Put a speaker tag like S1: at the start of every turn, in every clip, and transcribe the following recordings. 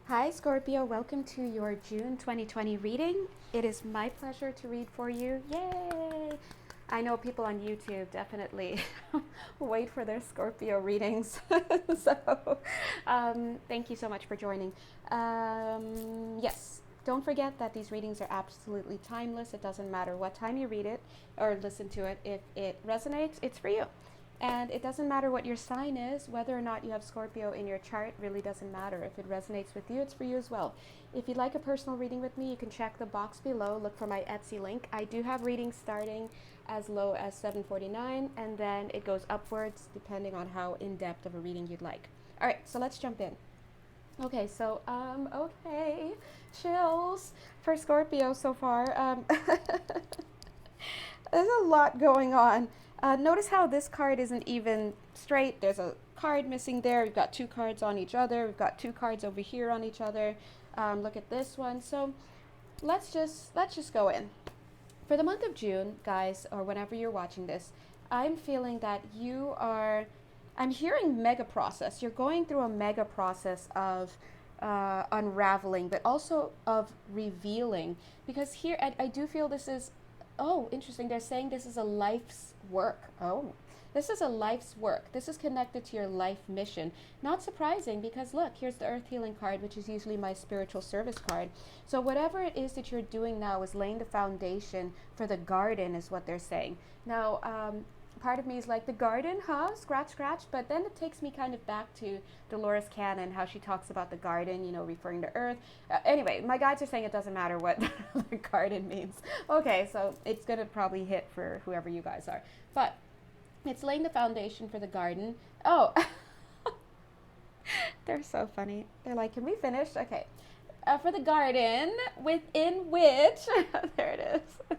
S1: Hi, Scorpio. Welcome to your June 2020 reading. It is my pleasure to read for you. Yay! I know people on YouTube definitely wait for their Scorpio readings. Thank you so much for joining. Yes, don't forget that these readings are absolutely timeless. It doesn't matter what time you read it or listen to it. If it resonates, it's for you. And it doesn't matter what your sign is, whether or not you have Scorpio in your chart really doesn't matter. If it resonates with you, it's for you as well. If you'd like a personal reading with me, you can check the box below, look for my Etsy link. I do have readings starting as low as $7.49, and then it goes upwards depending on how in-depth of a reading you'd like. All right, so let's jump in. Okay, chills for Scorpio so far. There's a lot going on. Notice how this card isn't even straight. There's a card missing there. We've got two cards on each other. We've got two cards over here on each other. Look at this one. So let's just go in. For the month of June, guys, or whenever you're watching this, I'm feeling that I'm hearing mega process. You're going through a mega process of unraveling, but also of revealing. Because here, I do feel this is, oh, interesting. They're saying this is a life's work. Oh, this is a life's work. This is connected to your life mission. Not surprising because look, here's the Earth Healing card, which is usually my spiritual service card. So whatever it is that you're doing now is laying the foundation for the garden is what they're saying. Now, part of me is like, the garden, huh? Scratch, scratch. But then it takes me kind of back to Dolores Cannon, how she talks about the garden, referring to Earth. Anyway, my guides are saying it doesn't matter what the garden means. Okay, so it's going to probably hit for whoever you guys are. But it's laying the foundation for the garden. Oh, they're so funny. They're like, can we finish? Okay. For the garden within which, there it is.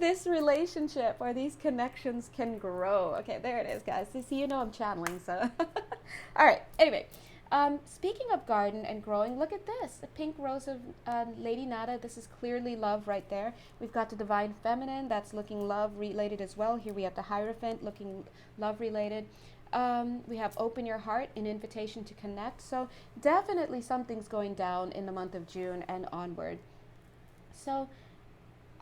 S1: This relationship or these connections can grow. Okay, there it is, guys. See, I'm channeling, so. All right, anyway. Speaking of garden and growing, look at this. The pink rose of Lady Nada. This is clearly love right there. We've got the Divine Feminine. That's looking love related as well. Here we have the Hierophant looking love related. We have Open Your Heart, an invitation to connect. So definitely something's going down in the month of June and onward. So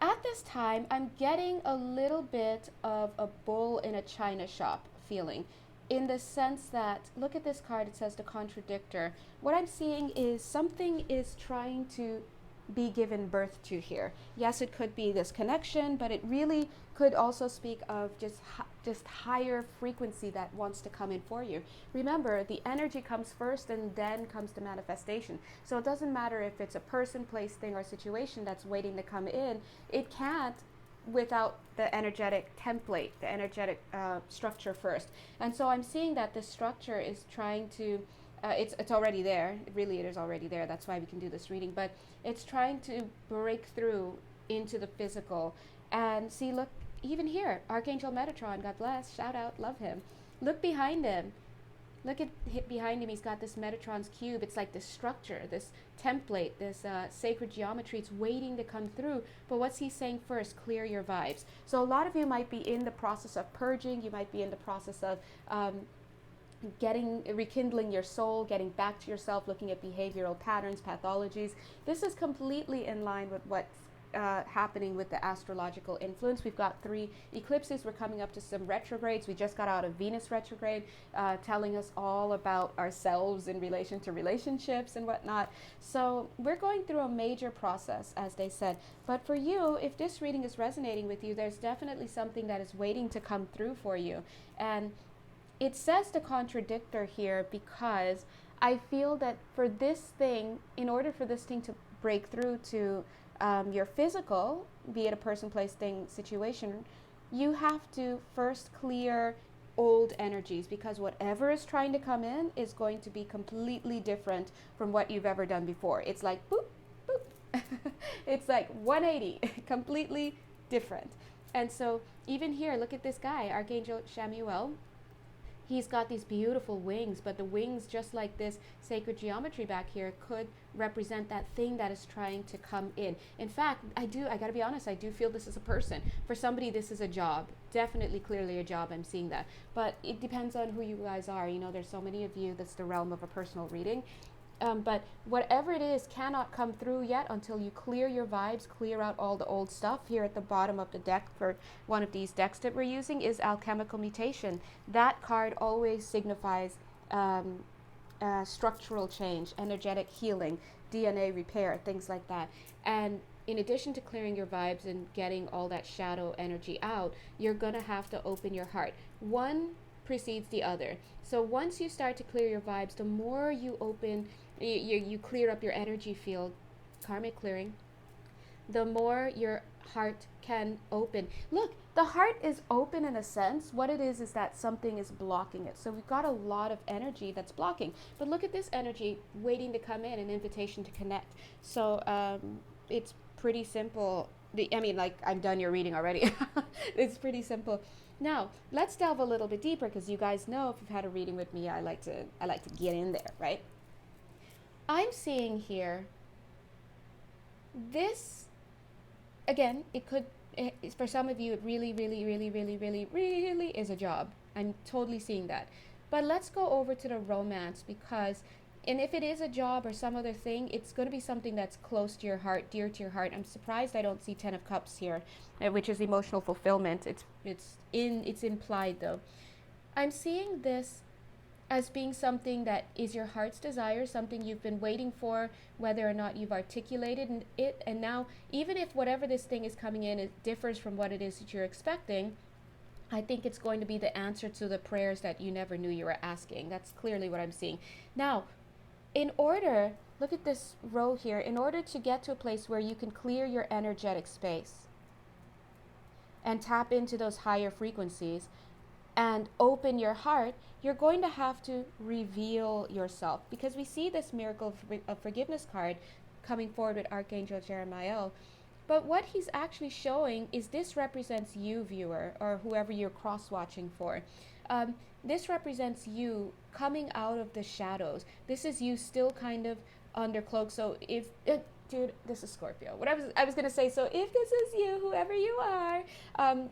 S1: at this time, I'm getting a little bit of a bull in a china shop feeling, in the sense that, look at this card, it says the Contradictor. What I'm seeing is something is trying to be given birth to here. Yes, it could be this connection, but it really could also speak of just higher frequency that wants to come in for you. Remember, the energy comes first and then comes the manifestation. So it doesn't matter if it's a person, place, thing, or situation that's waiting to come in. It can't without the energetic template, the energetic structure first. And so I'm seeing that this structure is trying to it's already there. Really, it is already there. That's why we can do this reading. But it's trying to break through into the physical. And see, look, even here, Archangel Metatron, God bless, shout out, love him. Look behind him. Look at behind him. He's got this Metatron's cube. It's like this structure, this template, this sacred geometry. It's waiting to come through. But what's he saying first? Clear your vibes. So a lot of you might be in the process of purging. You might be in the process of rekindling your soul, getting back to yourself, looking at behavioral patterns, pathologies. This is completely in line with what's happening with the astrological influence. We've got 3 eclipses. We're coming up to some retrogrades. We just got out of Venus retrograde, telling us all about ourselves in relation to relationships and whatnot. So we're going through a major process, as they said. But for you, if this reading is resonating with you, there's definitely something that is waiting to come through for you. And it says the Contradictor here because I feel that for this thing, in order for this thing to break through to your physical, be it a person, place, thing, situation, you have to first clear old energies, because whatever is trying to come in is going to be completely different from what you've ever done before. It's like boop, boop. It's like 180, completely different. And so even here, look at this guy, Archangel Chamuel. He's got these beautiful wings, but the wings, just like this sacred geometry back here, could represent that thing that is trying to come in. In fact, I gotta be honest, I do feel this is a person. For somebody, this is a job. Definitely, clearly a job, I'm seeing that. But it depends on who you guys are. There's so many of you, that's the realm of a personal reading. But whatever it is cannot come through yet until you clear your vibes, clear out all the old stuff. Here at the bottom of the deck for one of these decks that we're using is Alchemical Mutation. That card always signifies structural change, energetic healing, DNA repair, things like that. And in addition to clearing your vibes and getting all that shadow energy out, you're going to have to open your heart. One precedes the other. So once you start to clear your vibes, the more you open, you clear up your energy field, karmic clearing, the more your heart can open. Look, the heart is open in a sense. What it is that something is blocking it. So we've got a lot of energy that's blocking. But look at this energy waiting to come in, an invitation to connect. So it's pretty simple. I'm done your reading already. It's pretty simple. Now, let's delve a little bit deeper, because you guys know if you've had a reading with me, I like to get in there, right? I'm seeing here this, again, for some of you, it really, really, really, really, really, really is a job. I'm totally seeing that. But let's go over to the romance, and if it is a job or some other thing, it's going to be something that's close to your heart, dear to your heart. I'm surprised I don't see 10 of Cups here, which is emotional fulfillment. It's implied though. I'm seeing this as being something that is your heart's desire, something you've been waiting for, whether or not you've articulated it. And now, even if whatever this thing is coming in, it differs from what it is that you're expecting, I think it's going to be the answer to the prayers that you never knew you were asking. That's clearly what I'm seeing. Now, look at this row here, in order to get to a place where you can clear your energetic space and tap into those higher frequencies and open your heart, you're going to have to reveal yourself, because we see this miracle of forgiveness card coming forward with Archangel Jeremiah. But what he's actually showing is this represents you, viewer, or whoever you're cross-watching for. This represents you coming out of the shadows. This is you still kind of under cloak. So dude, this is Scorpio. What I was going to say, so if this is you, whoever you are,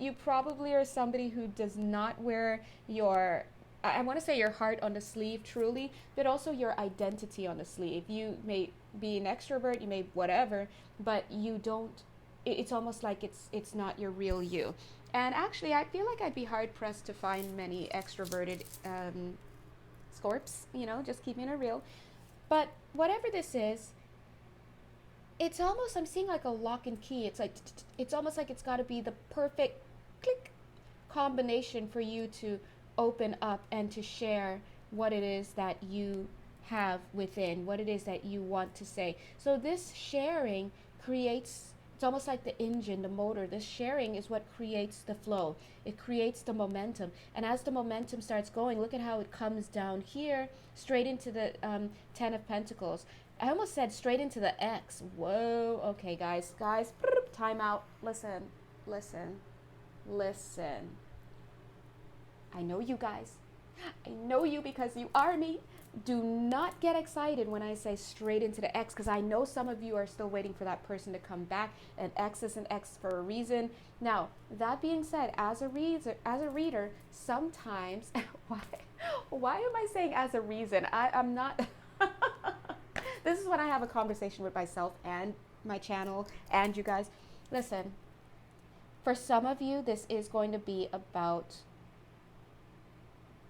S1: you probably are somebody who does not wear your, I want to say your heart on the sleeve truly, but also your identity on the sleeve. You may be an extrovert, you may whatever, but you don't, it's almost like it's not your real you. And actually, I feel like I'd be hard-pressed to find many extroverted Scorps, just keeping it real. But whatever this is, it's almost, I'm seeing like a lock and key. It's almost like it's got to be the perfect click combination for you to open up and to share what it is that you have within, what it is that you want to say. So this sharing creates, it's almost like the engine, the motor. This sharing is what creates the flow. It creates the momentum. And as the momentum starts going, look at how it comes down here, straight into the 10 of Pentacles. I almost said straight into the X. Whoa. Okay, guys, time out. Listen. I know you guys. I know you because you are me. Do not get excited when I say straight into the X, because I know some of you are still waiting for that person to come back, and X is an X for a reason. Now, that being said, as a reader, sometimes, why am I saying as a reason? I'm not, this is when I have a conversation with myself and my channel and you guys. Listen, for some of you, this is going to be about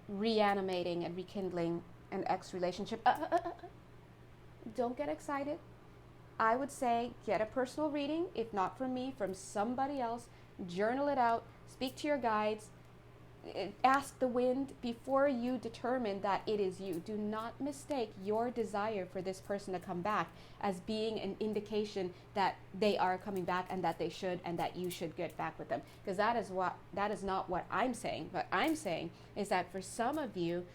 S1: reanimating and rekindling an ex relationship. Don't get excited. I would say get a personal reading, if not from me, from somebody else. Journal it out, speak to your guides, ask the wind before you determine that it is you. Do not mistake your desire for this person to come back as being an indication that they are coming back and that they should, and that you should get back with them, because that is not what I'm saying. What I'm saying is that for some of you,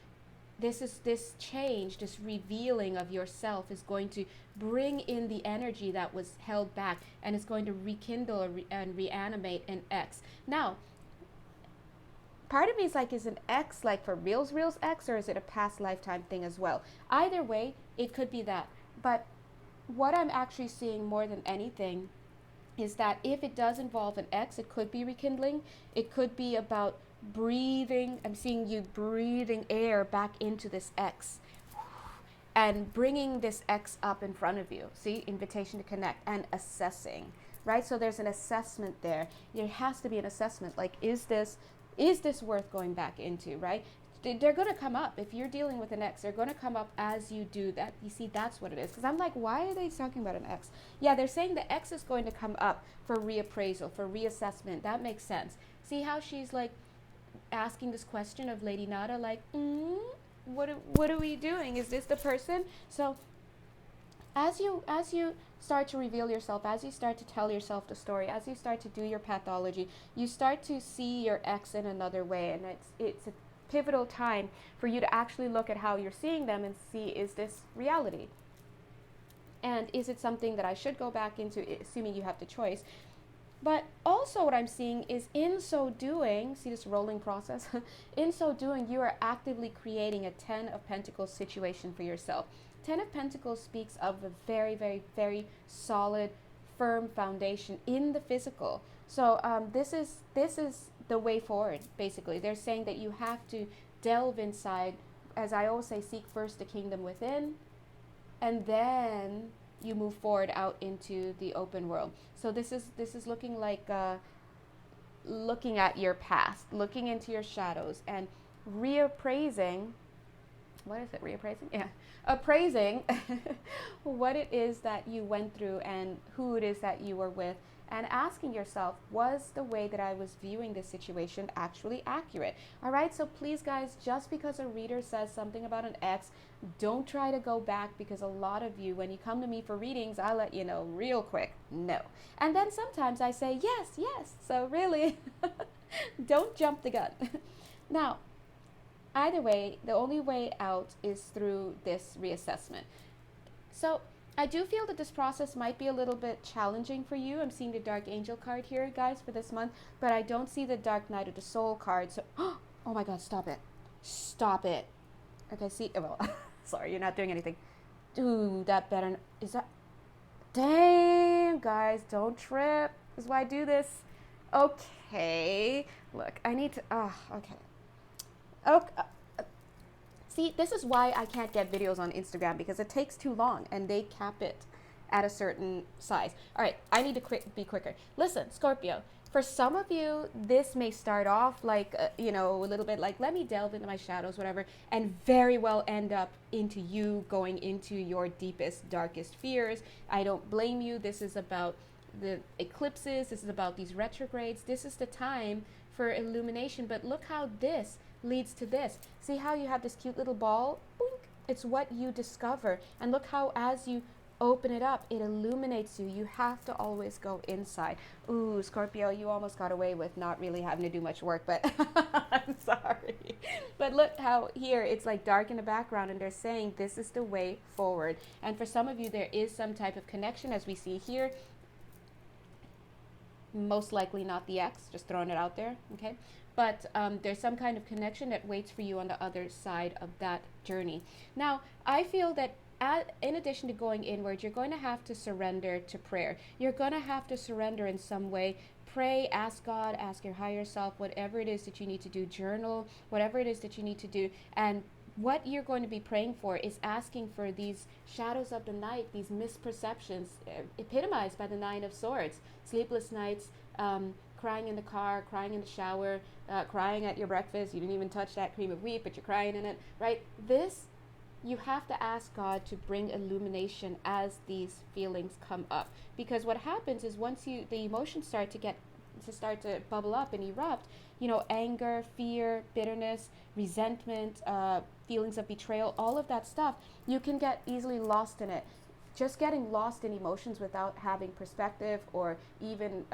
S1: this change, this revealing of yourself is going to bring in the energy that was held back, and it's going to rekindle and reanimate an ex. Now, part of me is like, is an ex like for reals ex, or is it a past lifetime thing as well? Either way, it could be that. But what I'm actually seeing more than anything is that if it does involve an ex, it could be rekindling. It could be about breathing. I'm seeing you breathing air back into this ex. and bringing this ex up in front of you. See, invitation to connect and assessing, right? So there's an assessment there. There has to be an assessment. Like, is this worth going back into, right? They're going to come up. If you're dealing with an ex, they're going to come up as you do that. You see, that's what it is. Because I'm like, why are they talking about an ex? Yeah, they're saying the ex is going to come up for reappraisal, for reassessment. That makes sense. See how she's like asking this question of Lady Nada, like, what are we doing? Is this the person? So as you start to reveal yourself, as you start to tell yourself the story, as you start to do your pathology, you start to see your ex in another way, and it's a pivotal time for you to actually look at how you're seeing them and see, is this reality? And is it something that I should go back into, assuming you have the choice? But also what I'm seeing is, in so doing, see this rolling process? In so doing, you are actively creating a 10 of Pentacles situation for yourself. 10 of Pentacles speaks of a very, very, very solid, firm foundation in the physical. So this is the way forward, basically. They're saying that you have to delve inside. As I always say, seek first the kingdom within, and then you move forward out into the open world. So this is looking like looking at your past, looking into your shadows, and reappraising. What is it? Reappraising? Yeah. Appraising what it is that you went through and who it is that you were with, and asking yourself, was the way that I was viewing this situation actually accurate? All right, so please guys, just because a reader says something about an ex, don't try to go back, because a lot of you, when you come to me for readings, I let you know real quick, no. And then sometimes I say, yes, so really, don't jump the gun. Now, either way, the only way out is through this reassessment. So I do feel that this process might be a little bit challenging for you. I'm seeing the Dark Angel card here, guys, for this month, but I don't see the Dark Knight of the Soul card. So, oh my God, stop it. Stop it. Okay, see, well, sorry, you're not doing anything. Dude, that better, is that, damn, guys, don't trip. This is why I do this. Okay, look, I need to, okay. Okay. See, this is why I can't get videos on Instagram, because it takes too long and they cap it at a certain size. All right, I need to be quicker. Listen, Scorpio, for some of you, this may start off like, a little bit like, let me delve into my shadows, whatever, and very well end up into you going into your deepest, darkest fears. I don't blame you. This is about the eclipses. This is about these retrogrades. This is the time for illumination. But look how this leads to this. See how you have this cute little ball? Boink. It's what you discover. And look how as you open it up, it illuminates you. You have to always go inside. Ooh, Scorpio, you almost got away with not really having to do much work, but I'm sorry. But look how here it's like dark in the background, and they're saying this is the way forward. And for some of you, there is some type of connection, as we see here. Most likely not the ex, just throwing it out there, okay? But there's some kind of connection that waits for you on the other side of that journey. Now, I feel that in addition to going inward, you're going to have to surrender to prayer. You're going to have to surrender in some way. Pray, ask God, ask your higher self, whatever it is that you need to do, journal, whatever it is that you need to do. And what you're going to be praying for is asking for these shadows of the night, these misperceptions, epitomized by the Nine of Swords, sleepless nights, crying in the car, crying in the shower, crying at your breakfast. You didn't even touch that cream of wheat, but you're crying in it, right? This, you have to ask God to bring illumination as these feelings come up. Because what happens is once the emotions start to bubble up and erupt, anger, fear, bitterness, resentment, feelings of betrayal, all of that stuff, you can get easily lost in it. Just getting lost in emotions without having perspective or even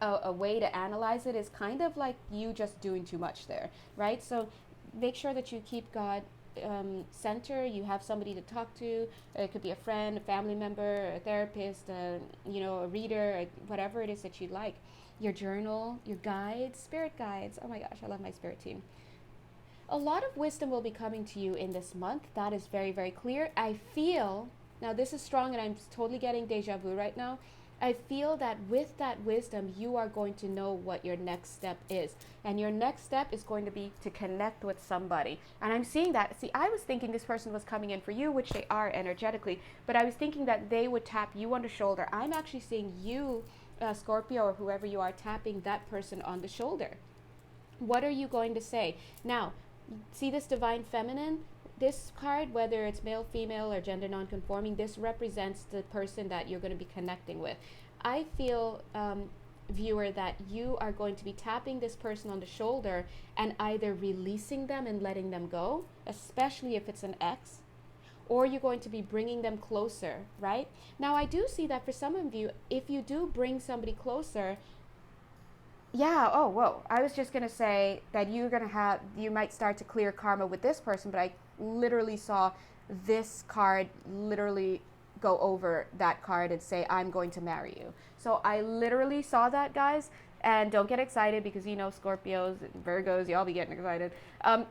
S1: a way to analyze it is kind of like you just doing too much there, right? So make sure that you keep God center. You have somebody to talk to. It could be a friend, a family member, a therapist, a reader, whatever it is that you like. Your journal, your guides, spirit guides. Oh my gosh, I love my spirit team. A lot of wisdom will be coming to you in this month. That is very, very clear. I feel, now this is strong and I'm totally getting deja vu right now. I feel that with that wisdom, you are going to know what your next step is. And your next step is going to be to connect with somebody. And I'm seeing that. See, I was thinking this person was coming in for you, which they are energetically, but I was thinking that they would tap you on the shoulder. I'm actually seeing you, Scorpio, or whoever you are, tapping that person on the shoulder. What are you going to say? Now, see this divine feminine? This card, whether it's male, female, or gender non-conforming, this represents the person that you're going to be connecting with. I feel, viewer, that you are going to be tapping this person on the shoulder and either releasing them and letting them go, especially if it's an ex, or you're going to be bringing them closer, right? Now, I do see that for some of you, if you do bring somebody closer, yeah, oh, whoa. I was just going to say that you might start to clear karma with this person, but I literally saw this card literally go over that card and say, I'm going to marry you. So I literally saw that, guys. And don't get excited because, you know, Scorpios, Virgos, y'all be getting excited. And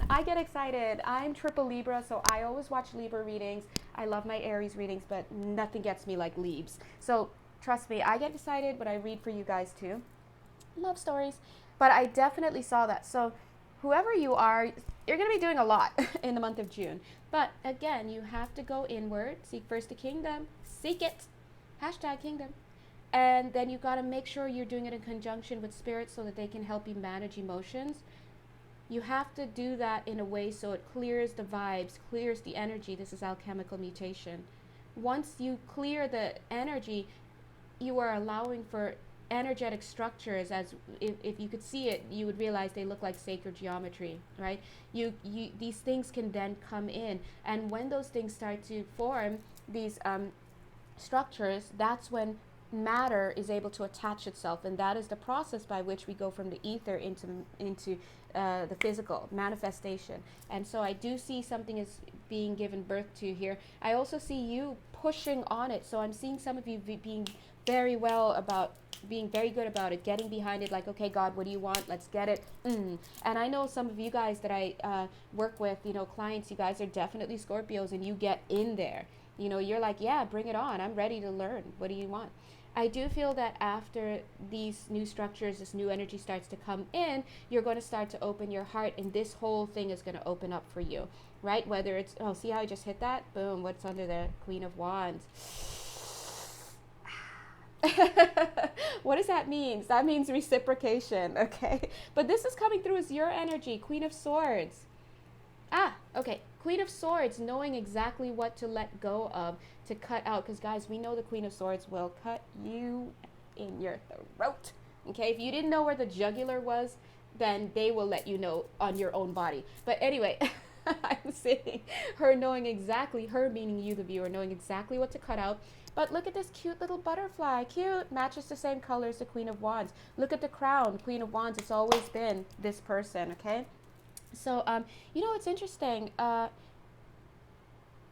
S1: I get excited. I'm triple Libra, so I always watch Libra readings. I love my Aries readings, but nothing gets me like Libs. So trust me, I get excited, but I read for you guys too. Love stories. But I definitely saw that. So whoever you are, you're going to be doing a lot in the month of June. But again, you have to go inward. Seek first the kingdom. Seek it. #kingdom. And then you got to make sure you're doing it in conjunction with spirit so that they can help you manage emotions. You have to do that in a way so it clears the vibes, clears the energy. This is alchemical mutation. Once you clear the energy, you are allowing for energetic structures. As if you could see it, you would realize they look like sacred geometry, right? These things can then come in, and when those things start to form these structures, that's when matter is able to attach itself, and that is the process by which we go from the ether into the physical manifestation. And so I do see something is being given birth to here. I also see you pushing on it. So I'm seeing some of you being very good about it, getting behind it, like, okay, God, what do you want? Let's get it. And I know some of you guys that I work with, you know, clients, you guys are definitely Scorpios, and you get in there. You know, you're like, yeah, bring it on. I'm ready to learn. What do you want? I do feel that after these new structures, this new energy starts to come in, you're going to start to open your heart, and this whole thing is going to open up for you, right? Whether it's, oh, see how I just hit that? Boom, what's under there? Queen of Wands. What does that mean? That means reciprocation, okay? But this is coming through as your energy, Queen of Swords. Okay, Queen of Swords, knowing exactly what to let go of, to cut out, because guys, we know the Queen of Swords will cut you in your throat, okay? If you didn't know where the jugular was, then they will let you know on your own body. But anyway, I'm saying her knowing exactly, her meaning you, the viewer, knowing exactly what to cut out. But look at this cute little butterfly. Cute. Matches the same color as the Queen of Wands. Look at the crown. Queen of Wands. It's always been this person, okay? So, you know, it's interesting. I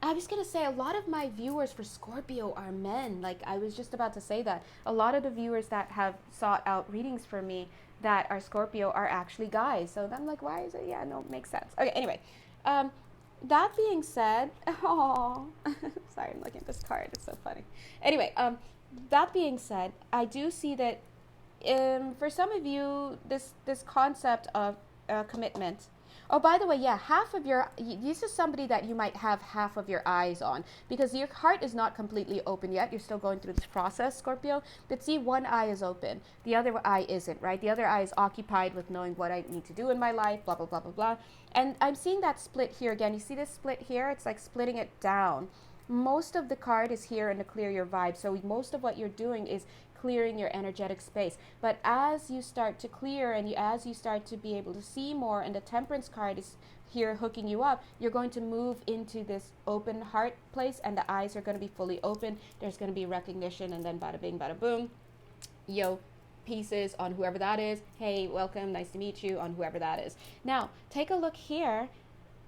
S1: was going to say a lot of my viewers for Scorpio are men. Like, I was just about to say that. A lot of the viewers that have sought out readings for me that are Scorpio are actually guys. So I'm like, why is it? Yeah, no, it makes sense. Okay, anyway. That being said, oh, sorry, I'm looking at this card. It's so funny. Anyway, that being said, I do see that for some of you, this concept of commitment. Oh, by the way, yeah, this is somebody that you might have half of your eyes on, because your heart is not completely open yet. You're still going through this process, Scorpio. But see, one eye is open. The other eye isn't, right? The other eye is occupied with knowing what I need to do in my life, blah, blah, blah, blah, blah. And I'm seeing that split here again. You see this split here? It's like splitting it down. Most of the card is here in the clear your vibe. So most of what you're doing is clearing your energetic space. But as you start to clear and as you start to be able to see more, and the Temperance card is here hooking you up, you're going to move into this open heart place, and the eyes are going to be fully open. There's going to be recognition, and then bada bing, bada boom. Yo, pieces on whoever that is. Hey, welcome, nice to meet you, on whoever that is. Now, take a look here.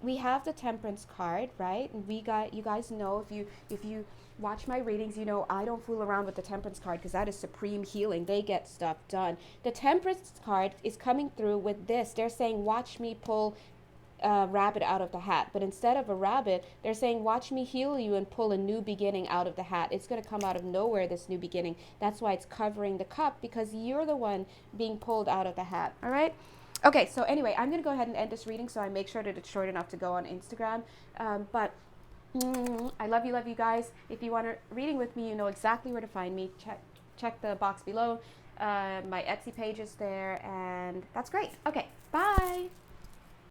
S1: We have the Temperance card, right? And you guys know, if you watch my readings, you know I don't fool around with the Temperance card, because that is supreme healing. They get stuff done. The Temperance card is coming through with this. They're saying, watch me pull rabbit out of the hat. But instead of a rabbit, they're saying, watch me heal you and pull a new beginning out of the hat. It's going to come out of nowhere, this new beginning. That's why it's covering the cup, because you're the one being pulled out of the hat. All right? Okay, so anyway, I'm going to go ahead and end this reading so I make sure that it's short enough to go on Instagram. I love you guys. If you want a reading with me, you know exactly where to find me. Check the box below. My Etsy page is there, and that's great. Okay, bye.